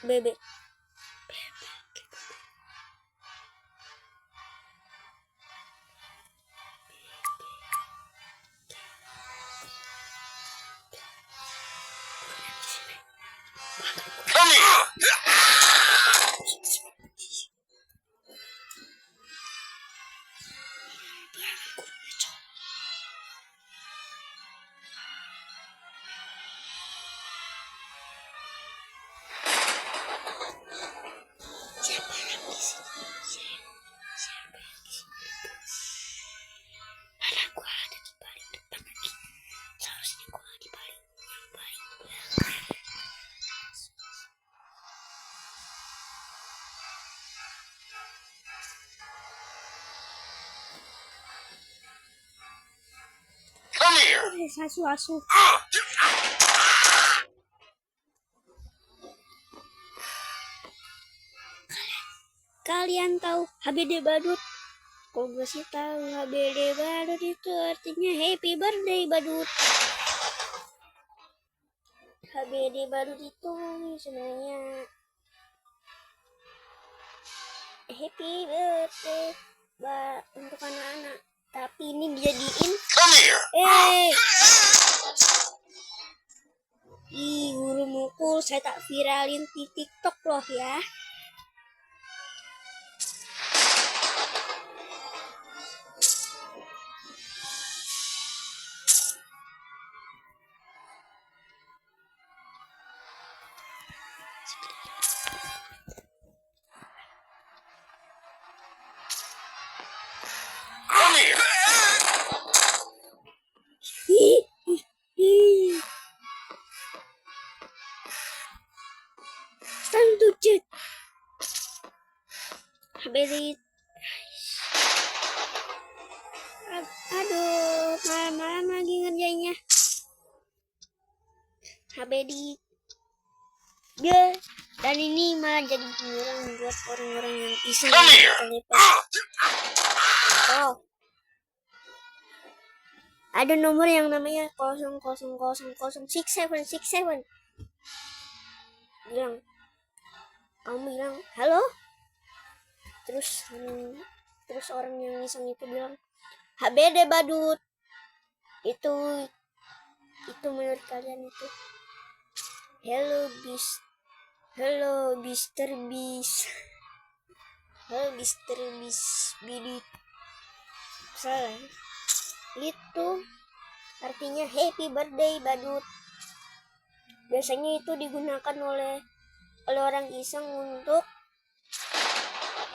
bebek. Come here! Siapa yang di sini? Siapa yang di sini? Ada gua ada di paling depan lagi. Seharusnya gua di paling belakang. Come here! Asu. Kalian tahu HBD Badut? Kok gue sih tahu HBD Badut itu artinya Happy Birthday Badut. HBD Badut itu sebenarnya Happy Birthday untuk anak-anak. Tapi ini dijadiin Come here! Guru mukul saya tak viralin di TikTok loh ya. Come here! Stand to check. HBD. Aduh, malam-malam lagi ngerjainnya. HBD. Dan ini malah jadi bumerang buat orang-orang yang iseng terlibat. Oh. Ada nomor yang namanya 00006767. Kamu bilang halo. Terus orang yang iseng itu bilang HBD Badut. Itu menurut kalian itu Hello Mr. Beast. Hello Mr. Beast Bidit. Salah. Itu artinya Happy Birthday Badut. Biasanya itu digunakan oleh orang iseng untuk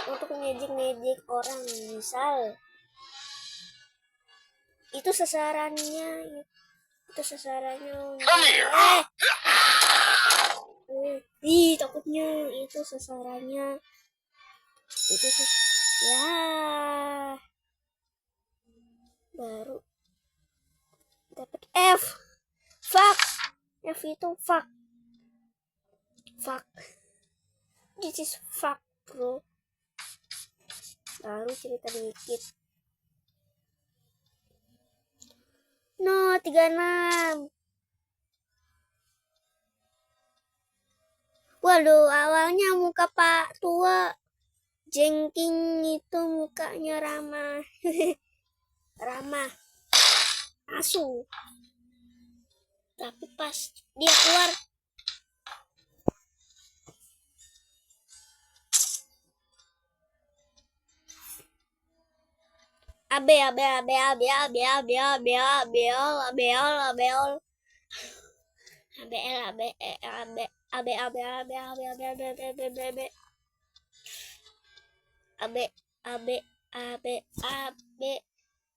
ngejek orang. Misal itu sasarannya takutnya itu sasarannya ya baru dapat F. Fuck. F itu fuck. This is fuck bro. Baru cerita dikit. No 36. Waduh, awalnya muka Pak Tua jengking itu mukanya ramah. Ramah. Asu. Tapi pas dia keluar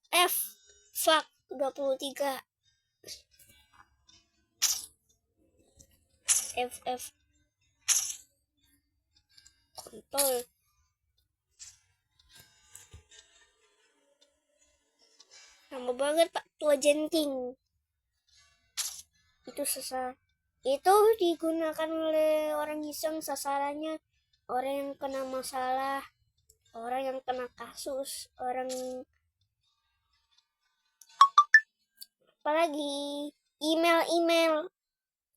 F fuck 23 FF kontol. Nama banget Pak Tua Jengking. Itu digunakan oleh orang iseng, sasarannya orang yang kena masalah, orang yang kena kasus, orang apalagi email.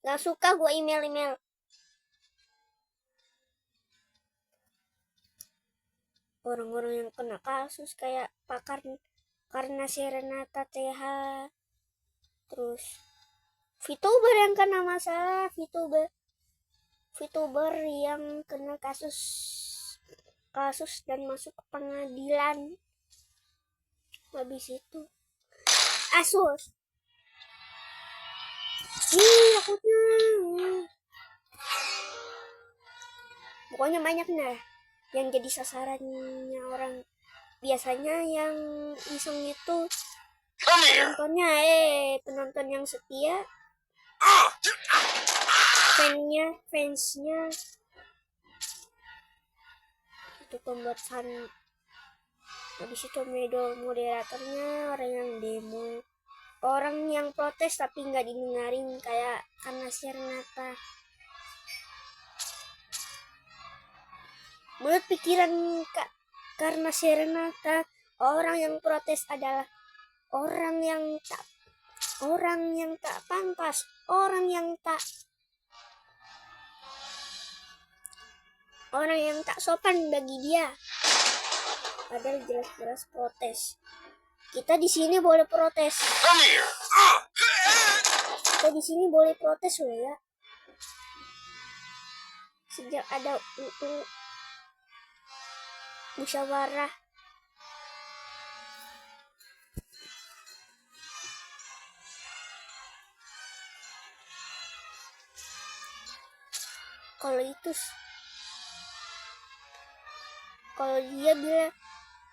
Gak suka gue email. orang-orang yang kena kasus kayak pakar karena si Renata TH, terus VTuber yang kena masalah, VTuber yang kena kasus dan masuk ke pengadilan. Habis itu Asus. Takutnya. Pokoknya banyak nah yang jadi sasarannya orang. Biasanya yang iseng itu Come here. penonton yang setia, fansnya itu pembuat habis itu moderatornya orang yang demo, orang yang protes tapi nggak didengarin kayak karena si Renata. Menurut pikiran karena si Renata, orang yang protes adalah orang yang tak pantas, orang yang tak sopan bagi dia. Padahal jelas-jelas protes. Kita di sini boleh protes. Come here. Kita di sini boleh protes loh ya. Sejak ada musyawarah. Kalau dia bilang,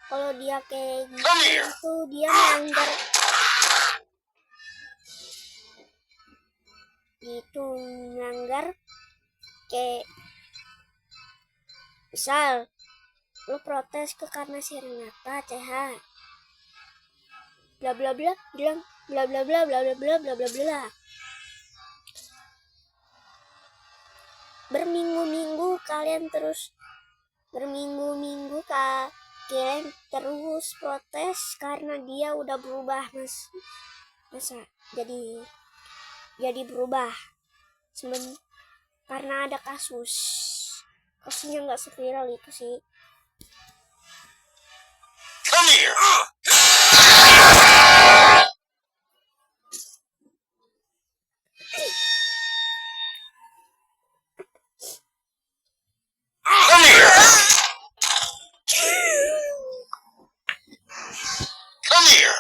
kalau dia kayak gitu dia melanggar kayak misal lu protes ke karena si Renata CH bla bla bla, bilang bla bla bla bla bla bla bla bla bla. Berminggu-minggu kalian terus protes karena dia udah berubah, masa jadi berubah karena ada kasusnya nggak seviral itu sih. Come here. Come here. Come here.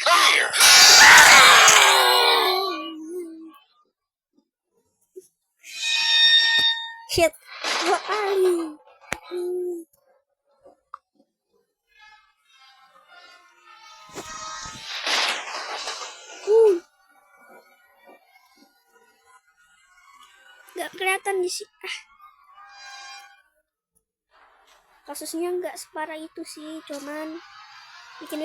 Come here. Shit, 2 kali. Gak kelihatan di sini. Kasusnya nggak separah itu sih, cuman bikin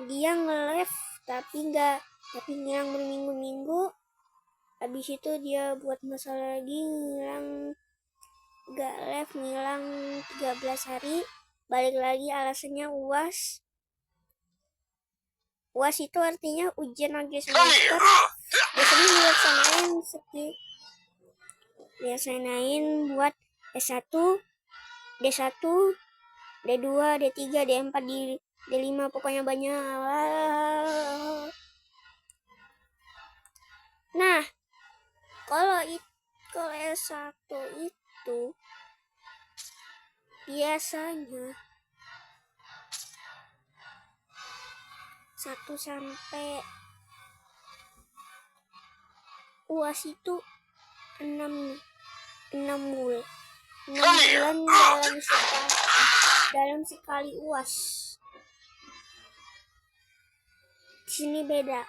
dia nge-live tapi ngilang berminggu-minggu. Habis itu dia buat masalah lagi, nggak live, ngilang 13 hari, balik lagi alasannya UAS. UAS itu artinya ujian akhir semester. Biasanya buat S1, D1, D2, D3, D4, D5, pokoknya banyak. Nah, kalau S1 itu biasanya 1 sampai UAS itu 6 bulan dalam sekali UAS. Di sini beda.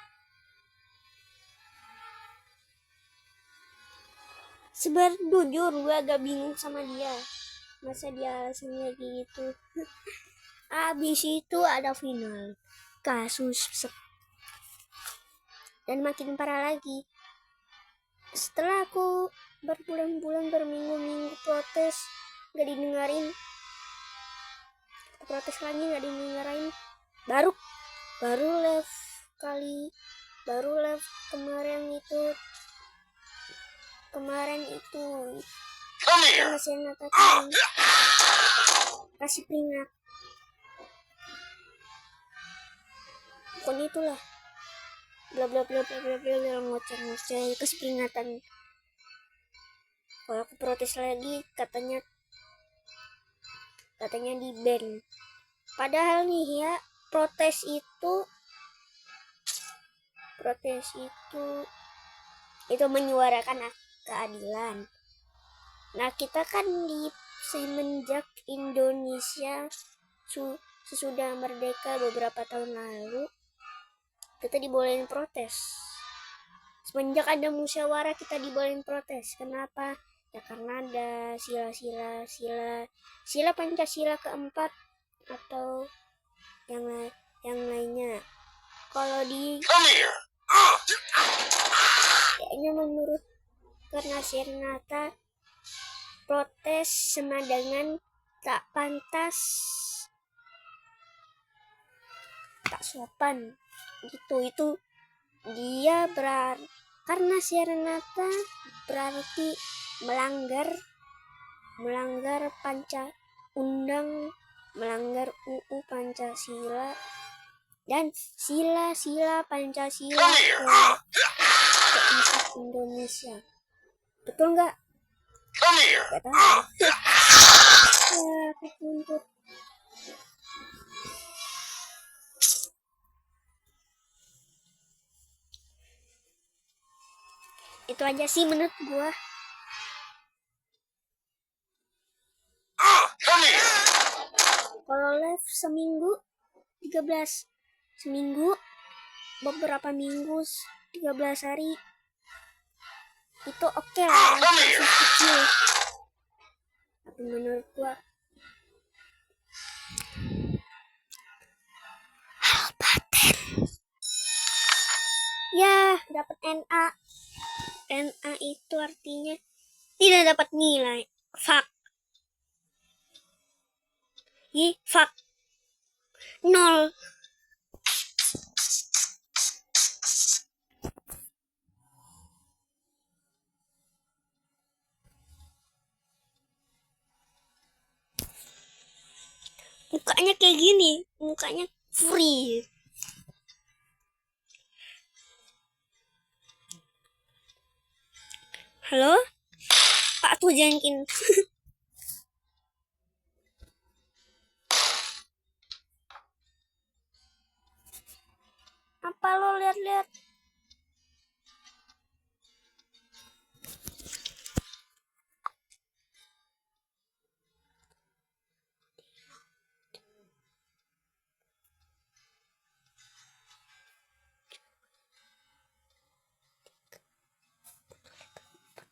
Sebenarnya jujur gue agak bingung sama dia. Masa dia alasannya gitu. Abis itu ada final kasus dan makin parah lagi. Setelah aku berbulan-bulan, berminggu-minggu protes nggak didengarin, protes lagi nggak didengarin, baru live kemarin itu Come here. karena Senata kasih peringat. Pokoknya itulah bla bla bla bla bla bla, ngoceh kasih peringatan. Kalau aku protes lagi katanya di ban. Padahal nih ya, protes itu menyuarakan keadilan. Nah, kita kan di semenjak Indonesia sesudah merdeka beberapa tahun lalu, kita dibolehin protes. Semenjak ada musyawarah kita dibolehin protes. Kenapa? Ya karena ada sila Pancasila keempat atau yang lainnya. Kalau di Come here. kayaknya menurut karena Renata, protes sama dengan tak pantas, tak sopan gitu. Itu dia karena Renata berarti melanggar melanggar UU Pancasila dan sila Pancasila keempat Indonesia. Betul nggak? Come here. Gak tahu. Ya, aku tuntut. Itu aja sih menurut gua. Come here. Kalau live seminggu 13, seminggu beberapa minggu 13 hari itu oke lah, kasus kecil. Tapi menurut gua paten ya dapat NA. NA itu artinya tidak dapat nilai. Fuck. Fuck. 0. Mukanya kayak gini, mukanya free. Halo? Pak tuh jangkin. Apa lo lihat-lihat?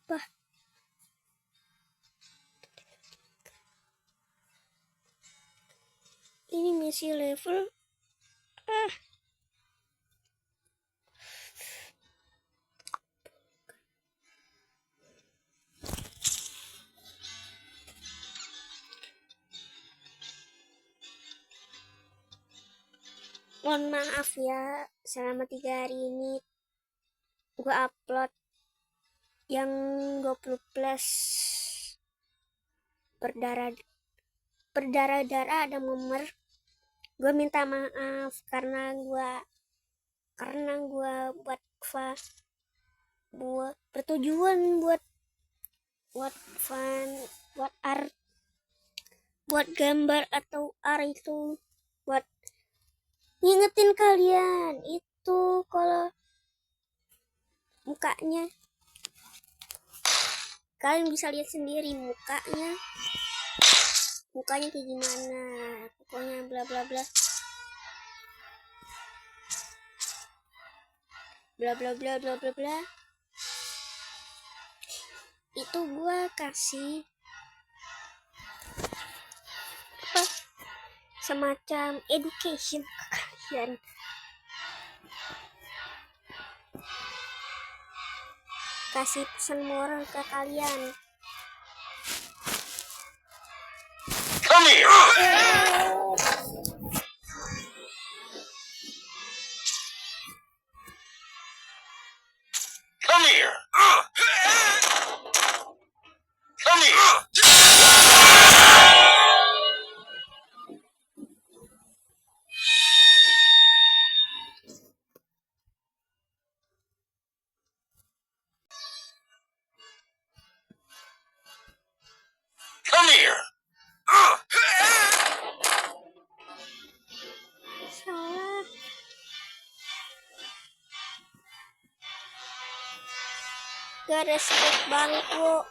Apa? Ini misi level. Mohon maaf ya, selama 3 hari ini gue upload yang 20 plus berdarah-darah ada memer. Gue minta maaf karena gue buat bertujuan buat fun, buat art, buat gambar atau art itu buat ngingetin kalian itu kalau mukanya kalian bisa lihat sendiri mukanya kayak gimana. Pokoknya bla bla bla bla bla bla bla bla bla. Itu gua kasih apa semacam education ke kalian. kasih pesan moral ke kalian. Come here. Come here. Come here. Come here. Salah. Gak respect banget wo.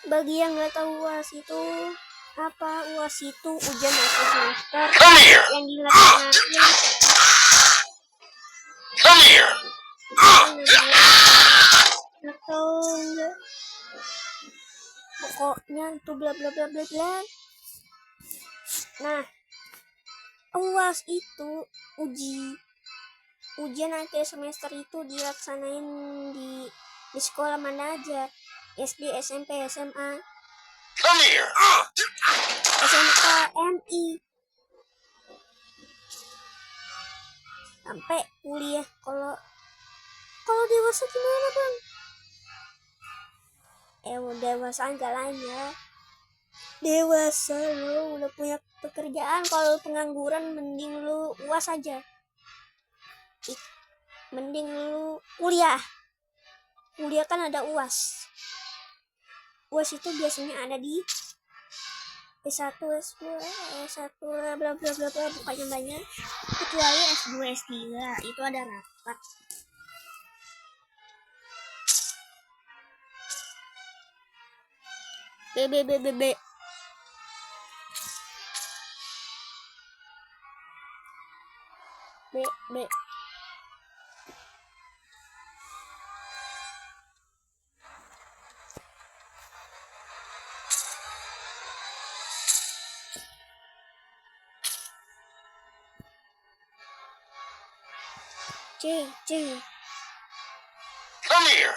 Bagi yang nggak tahu UAS itu apa, UAS itu ujian akhir semester Come here. yang dilaksanakan Come here. atau enggak, pokoknya itu bla bla bla bla bla. Nah, UAS itu ujian akhir semester itu dilaksanain di sekolah mana aja, SD, SMP, SMA, Come here. SMK, MI, sampai kuliah. Kalau dewasa gimana bang? Dewasa enggak lain ya. Dewasa lo udah punya pekerjaan. Kalau pengangguran mending lu UAS aja. Mending lu kuliah kan ada UAS. UAS itu biasanya ada di S1, S2, S1, bla bla bla bla, bukannya banyak, kecuali S2, S3 itu ada rapat. B B B B B. B B. C. Come here.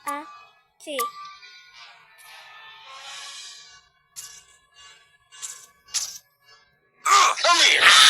A C. Come here.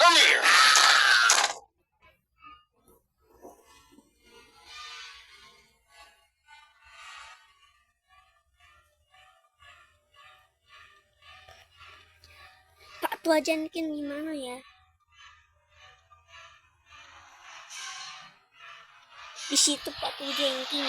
Come here. Pak Tua Jankin gimana ya? Di situ Pak jengking.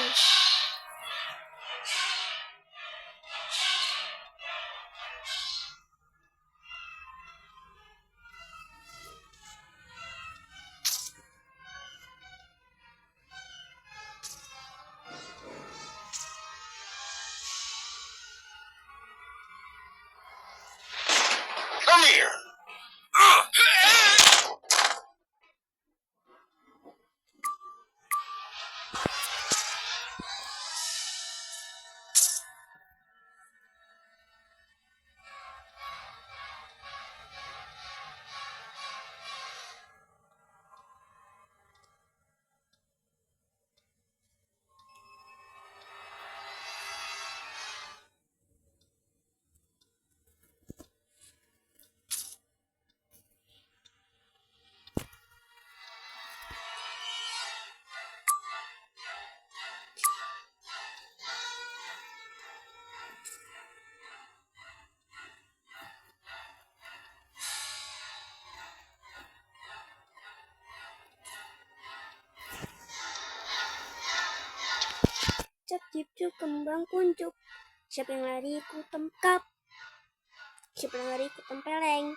Come here. Cap cip cup kembang kuncup. Siapa yang lari ku tangkap. Siapa yang lari ku tempeleng.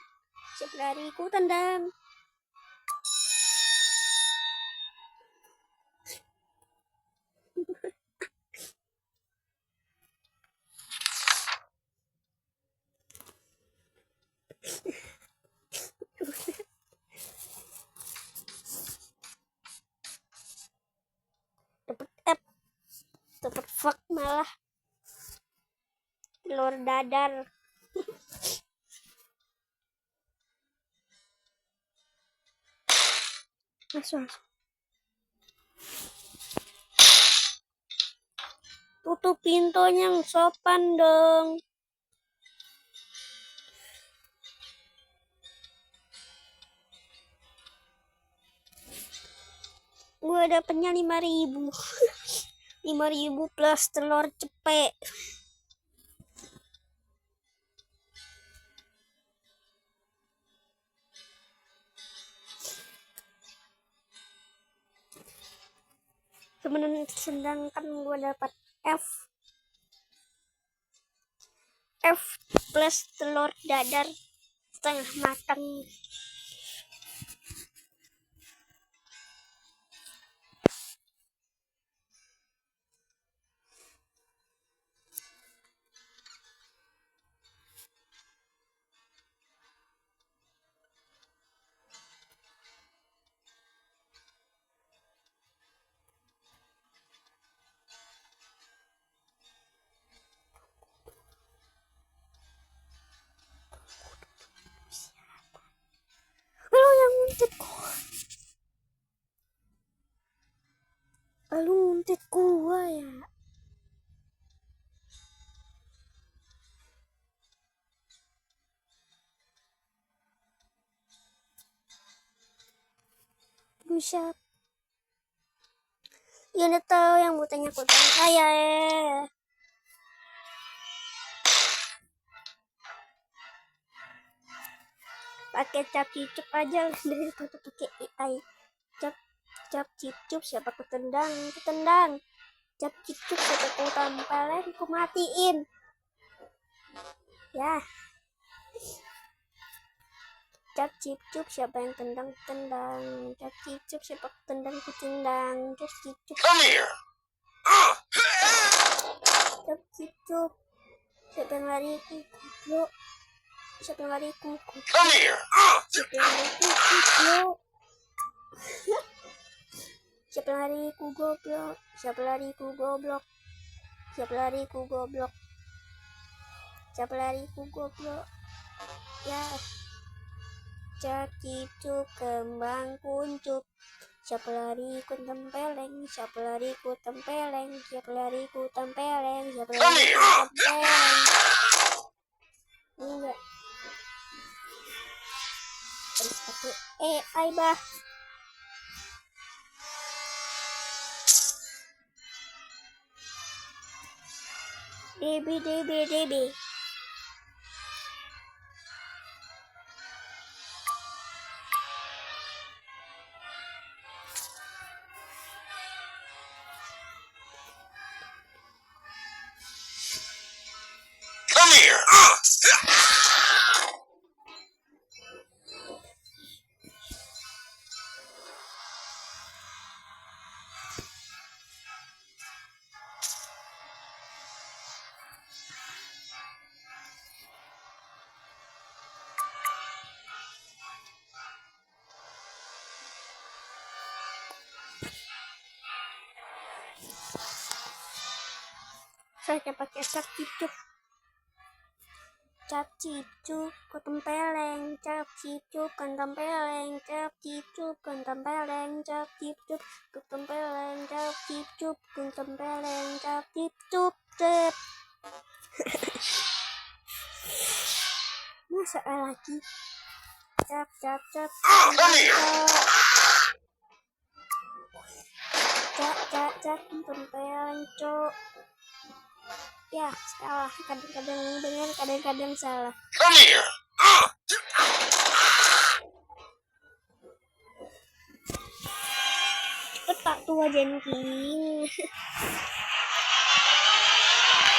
Siapa yang lari ku tendang. Dapat F, dapat fuck malah telur dadar. Masuk. Tutup pintunya yang sopan dong. Gue dapetnya 5.000. 5.000 plus telur cepet. Sedangkan gue dapat F plus telur dadar setengah matang. Lu yang nguntit gua. Lu nguntit gua ya. Buset. Ya udah tahu yang butanya kutan saya ya. Pakai cap cicuk aja daripada pakai AI. Cap cicuk siapa ku tendang. Cap cicuk siapa ku tampalin, ku matiin. Ya. Cap cicuk siapa yang tendang. Cap cicuk siapa ku tendang, ku tendang. Cap cicuk. Come here. Cap cicuk siapa yang lari ku goblok. Siapa yang lari ku goblok. Come here. Siapa yang lari ku goblok. Siapa yang lari ku goblok. Siapa lari ku goblok. Siapa lari ku goblok. Siapa lari ku goblok. Ya. Cap cicuk kembang kuncup. Siapa lari ku tempeleng. Siapa lari ku tempeleng. Siapa lari ku tempeleng. Siapa lari ku tempeleng. Enggak. Harus pakai AI bah. DB. here. Saya pakai cap cicuk, kentempeleng, cap cicuk, kentempeleng, cap cicuk, kentempeleng, cap cicuk, kentempeleng, cap cicuk, kentempeleng, cap cicuk, cep. Masa lagi? Cap, cap, cap, Come here. cap, kentempeleng, cok. Ya, salah. Kadang-kadang benar, kadang-kadang salah. Come here. Cepet Pak Tua Jengking.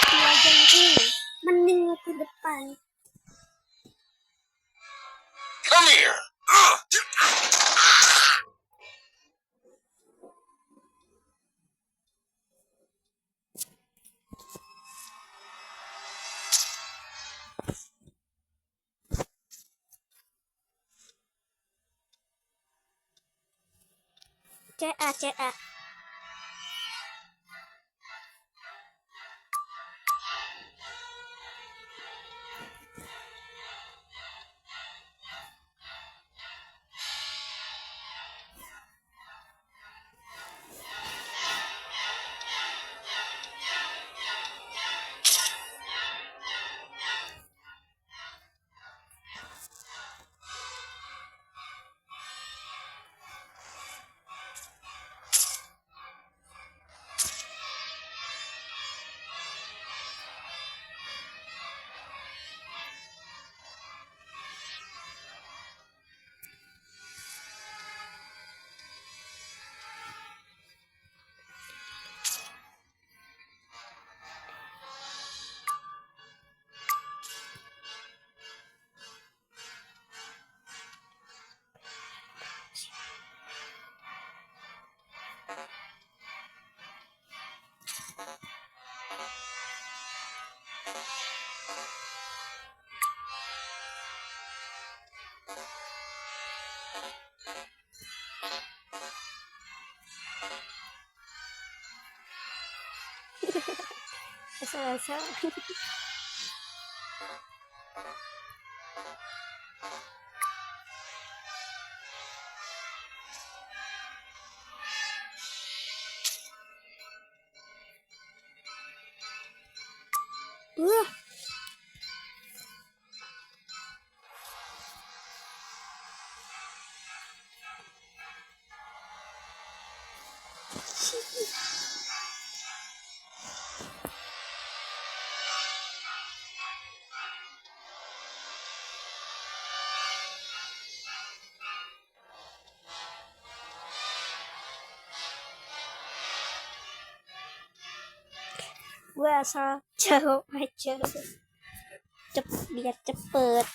Tua Jengking. Mending ke depan. Come here. CA. Asal-asal. Wah. Gue asal jawab aja biar cepet.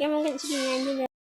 Ya mungkin segini aja.